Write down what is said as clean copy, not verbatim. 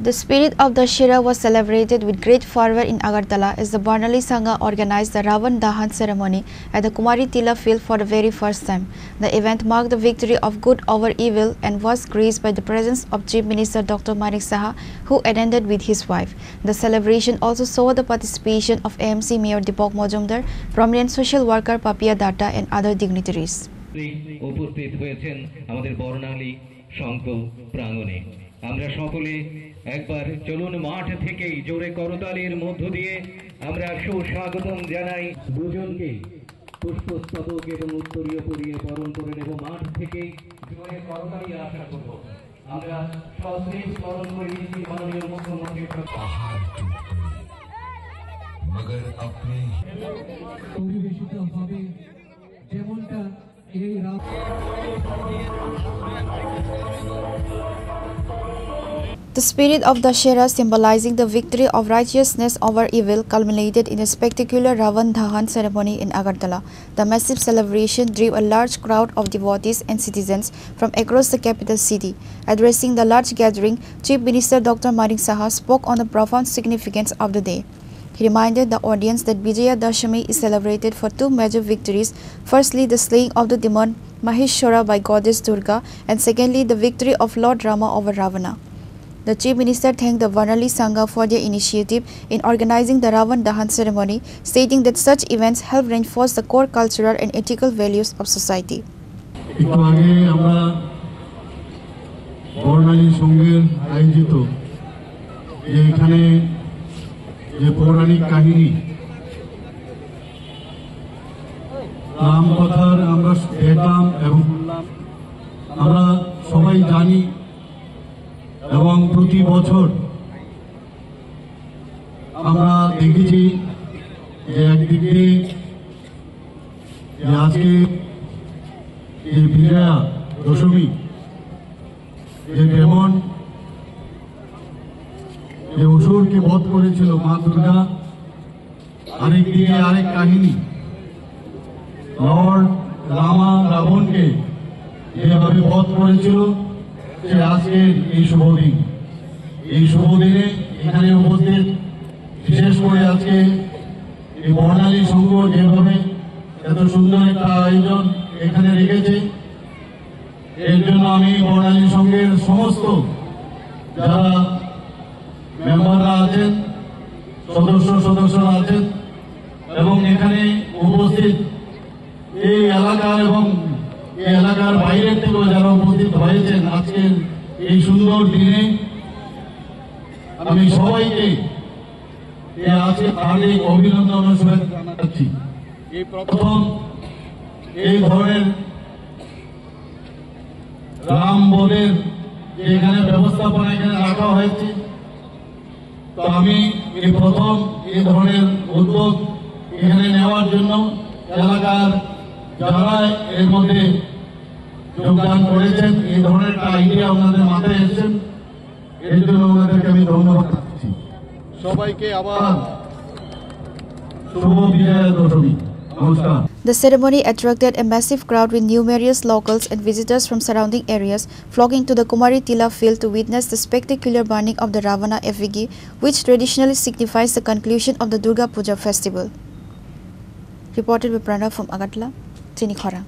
The spirit of Dussehra was celebrated with great fervor in Agartala as the Barnali Sangha organized the Ravan Dahan ceremony at the Kumari Tila field for the very first time. The event marked the victory of good over evil and was graced by the presence of Chief Minister Dr. Manik Saha, who attended with his wife. The celebration also saw the participation of AMC Mayor Deepak Majumdar, prominent social worker Papia Datta and other dignitaries. আমরা সকলে একবার চলুন মাঠ থেকেই জোরে করতালির মধ্য দিয়ে আমরা সুস্বাগতম জানাই দুজনকে পুষ্পস্তবক এবং উত্তরীয় পরিয়ে বরণ করে নেব মাঠ থেকেই জোরে করতালি আশা করব আমরা সশ্রী স্মরণ করে নিচ্ছি মাননীয় মুখ্যমন্ত্রী মগর আপনি পরিবেশিত হবে যেমনটা এই The spirit of Dussehra, symbolizing the victory of righteousness over evil, culminated in a spectacular Ravan Dahan ceremony in Agartala. The massive celebration drew a large crowd of devotees and citizens from across the capital city. Addressing the large gathering, Chief Minister Dr. Manik Saha spoke on the profound significance of the day. He reminded the audience that Vijaya Dashami is celebrated for two major victories. Firstly, the slaying of the demon Maheshwara by goddess Durga, and secondly, the victory of Lord Rama over Ravana. The Chief Minister thanked the Barnali Sangha for their initiative in organizing the Ravan Dahan ceremony, stating that such events help reinforce the core cultural and ethical values of society. এবং প্রতি বছর আমরা দেখেছি যে একদিকে যে আজকে এই বিজয়া দশমী যে ডেমন যে অসুরকে বধ করেছিল মা দুর্গা, আরেকদিকে আরেক কাহিনী লর্ড রামা রাবণকে যেভাবে বধ করেছিল। আজকের এই শুভ দিনে এখানে উপস্থিত, বিশেষ করে আজকে এই বর্ণালী সংঘ যেভাবে এত সুন্দর একটা আয়োজন এখানে রেখেছে, এর জন্য আমি বর্ণালী সংঘের সমস্ত যারা মেম্বাররা আছেন, সদস্যরা আছেন এবং এখানে উপস্থিত এই এলাকা এবং এই এলাকার বাইরের থেকেও যারা উপস্থিত হয়েছেন আজকের এই সুন্দর দিনে, আমি সবাইকে আজকে হার্দিক অভিনন্দন ও শুভেচ্ছা জানাচ্ছি। এই প্রথম এই ধরনের রাম বনের এখানে ব্যবস্থাপনা এখানে রাখা হয়েছে, তো আমি এই প্রথম এই ধরনের উদ্যোগ এখানে নেওয়ার জন্য এলাকার যারা এর মধ্যে যোগদান করেছেন, এই ধরনের একটা আইডিয়া ওনাদের মাথায় এসেছেন, এর জন্য ওনাদেরকে আমি ধন্যবাদ দিচ্ছি। সবাইকে আবার শুভ বিজয়া দশমী। নমস্কার। The ceremony attracted a massive crowd with numerous locals and visitors from surrounding areas flocking to the Kumari Tila field to witness the spectacular burning of the Ravana effigy, which traditionally signifies the conclusion of the Durga Puja festival. Reported by Pranav from Agartala, Chinikhara.